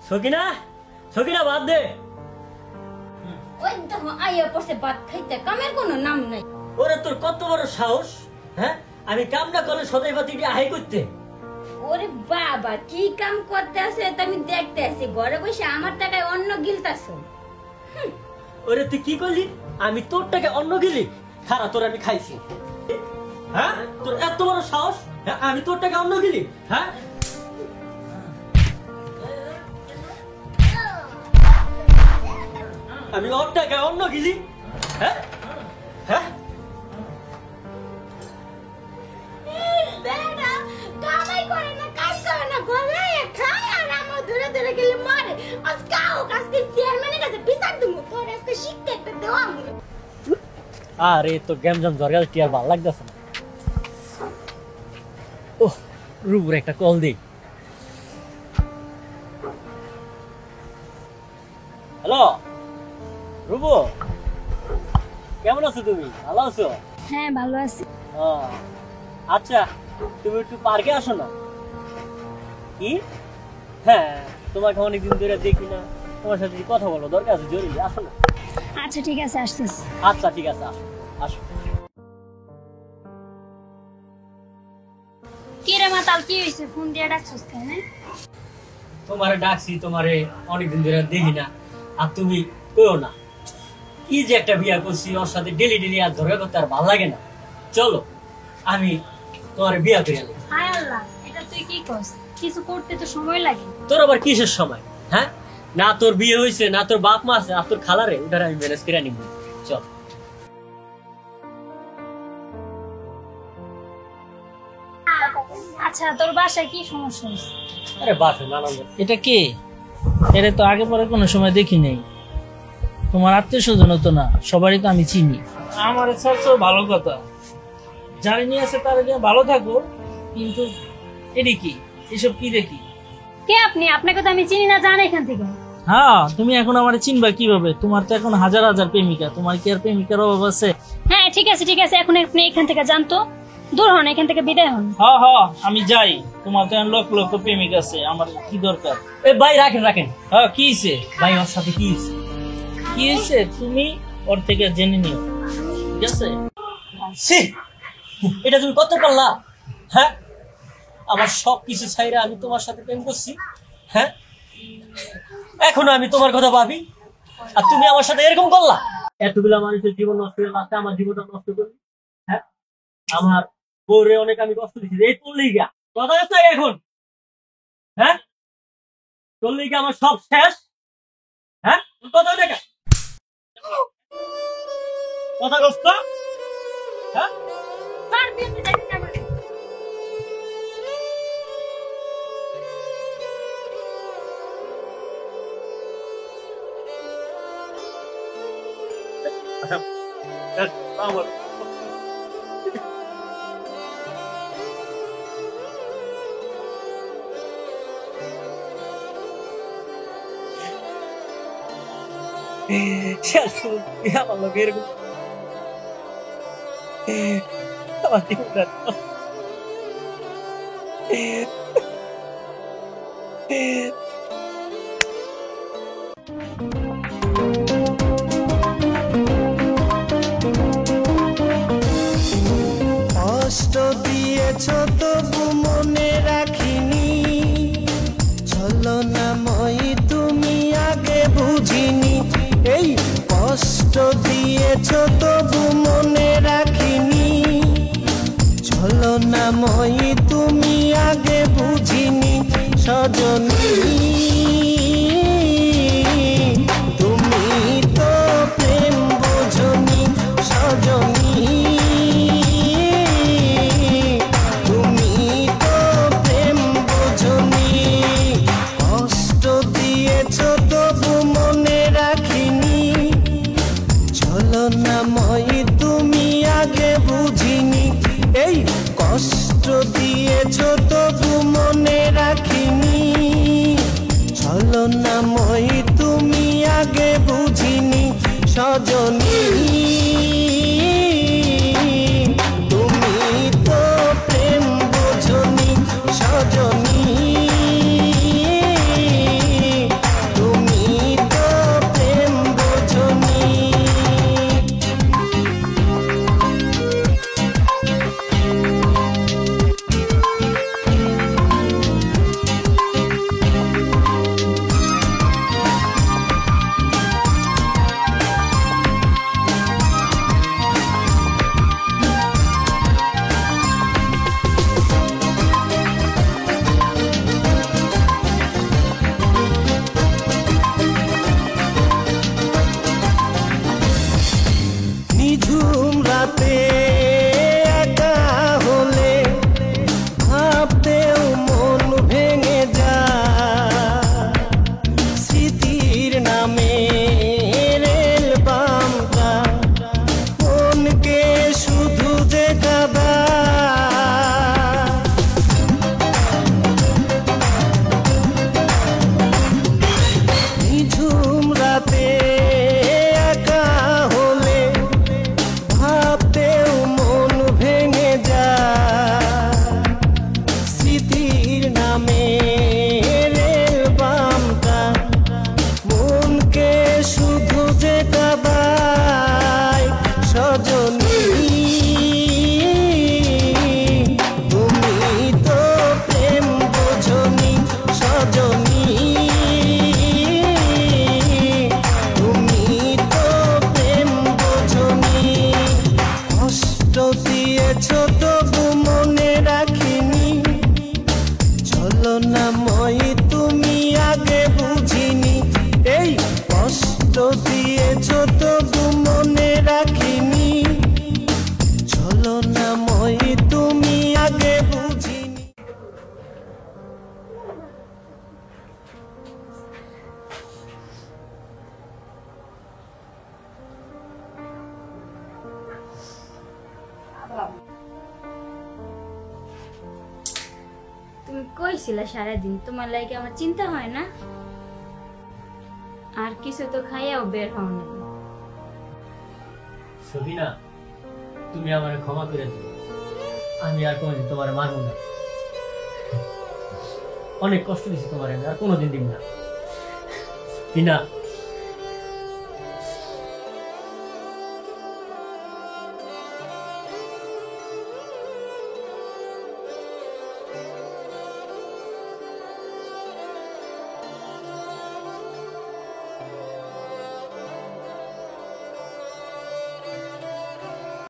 সকিনা সকিনা বাদ দে। ওই দেখো আইয়া পড়ছে ভাত খাইতে, কামের কোনো নাম নাই। ওরে তোর কত বড় সাহস, হ্যাঁ? আমি কাম না করলে সদাই বাতি আহাই করতে। ওরে বাবা, কি কাম করতে আছে তা আমি দেখতে আছি, ঘরে বসে আমার টাকায় অন্য গিলতাছো। ওরে তুই কি করলি? আমি তোর টাকা অন্য গিলি? খারা তোর আমি খাইছি, হ্যাঁ? তোর এত বড় সাহস, হ্যাঁ? আমি তোর টাকা অন্য গিলি, হ্যাঁ? আমি ওর টাকা অন্য গিলি, হ্যাঁ? হ্যাঁ? বেটা কামাই করে না, কাজ করে না, গলায় খায় আর আমার ধরে ধরে গেলে মারে। আজকে আজকে চেয়ারম্যানের কাছে বিচার দেবো, তোর আজকে শিখতে একটা দেওয়া আমি। আরে তো গেমজাম জরগাল টিয়ার ভালো লাগতেছে না। ওহ, রুবুর একটা কল দেই। হ্যালো রুবু, কেমন আছো তুমি? ভালো আছো? হ্যাঁ ভালো আছি। আচ্ছা তুমি একটু পার্কে আসো না। কি? হ্যাঁ, তোমাকে অনেকদিন ধরে দেখি না, তোমার সাথে কথা বলো দরকার আছে, জরুরি, আসো না। আচ্ছা ঠিক আছে, আসতেছি। আচ্ছা ঠিক আছে, আসো আসো। কি রে মাতাল, কি হইছে? ফোন দিয়ে ডাকছস কেন? তোমারে ডাকছি, তোমারে অনেকদিন ধরে দেখি না, আর তুমি কইও না। কি যে একটা বিয়া করছি, ওর সাথে ডেলি ডেলি আর ঝগড়া করতে আর ভালো লাগে না। চলো আমি তোমার বিয়া করে আনি। হায় আল্লাহ, এটা তুই কি করছ? কিছু করতে তো সময় লাগে। তোর আবার কিসের সময়? হ্যাঁ, না তোর বিয়ে হয়েছে, না তোর বাপ মা আছে, আর তোর খালারে ওটার আমি ম্যানেজ করে নিব। চল। আচ্ছা তোর বাসায় কি সমস্যা হয়েছে? আরে বাসে নানান। এটা কে? এটা তো আগে পরে কোনো সময় দেখি নাই। তোমার আত্মীয় স্বজন তো না, সবারই তো আমি চিনি। আমার ছাড়ছো ভালো কথা, যারা নিয়ে আছে তারা নিয়ে ভালো থাকো, কিন্তু এটি কি? এসব কি দেখি? কে আপনি? আপনাকে তো আমি চিনি না, জান এখান থেকে। হ্যাঁ, তুমি এখন আমার চিনবা কিভাবে? তোমার তো এখন হাজার হাজার প্রেমিকা, তোমার কি আর প্রেমিকার অভাব আছে? হ্যাঁ ঠিক আছে ঠিক আছে, এখন আপনি এখান থেকে যান তো, দূর হন, এখান থেকে বিদায় হন। হ্যাঁ হ্যাঁ, আমি যাই। তোমার তো এখন লক্ষ লক্ষ প্রেমিক আছে, আমার কি দরকার? এ ভাই রাখেন রাখেন। হ্যাঁ, কি হয়েছে ভাই ওর সাথে কি হয়েছে? কি হয়েছে তুমি ওর থেকে জেনে নিও, ঠিক আছে? ছি, এটা তুমি কত পারলা? হ্যাঁ, আমার সব কিছু ছাইরা আমি তোমার সাথে প্রেম করছি, হ্যাঁ? এখনো আমি তোমার কথা ভাবি, আর তুমি আমার সাথে এরকম করলা? এতগুলা মানুষের জীবন নষ্ট হয়ে লাস্টে আমার জীবনটা নষ্ট করলি, হ্যাঁ? আমার বউরে অনেক আমি কষ্ট দিচ্ছি, এই তোর লিগা কথা আছে এখন, হ্যাঁ? তোর লিগা আমার সব শেষ, হ্যাঁ? কথা দেখা কথা কষ্ট, হ্যাঁ? আমার লোক এরকম আমার জীবনটা কষ্ট দিয়েছ তবু মনে রাখিনি, ছলনাময়ী তুমি আগে বুঝিনি। এই কষ্ট দিয়েছ তবু মনে রাখিনি, ছলনাময়ী তুমি আগে বুঝিনি। সজনী তুমি তো প্রেম বোঝনি, সজনী তুমি তো প্রেম বোঝনি। কষ্ট দিয়েছ তবু মনে রাখিনি, ছলনাময়ী তুমি আগে বুঝিনি। এই কষ্ট দিয়েছ তবু মনে রাখিনি, ছলনাময়ী তুমি আগে বুঝিনি। সজনী তুমি তো প্রেম বোঝনি, সজনী তুমি কইছিলা সারাদিন তোমার লাগে আমার চিন্তা হয় না, আর কিছু তো খাইয়াও বের হও না। সবিনা, তুমি আমার ক্ষমা করে দিও, আমি আর কোনোদিন তোমার মানব না। অনেক কষ্ট দিছি তোমার, আমি আর কোনোদিন দিব না। বিনা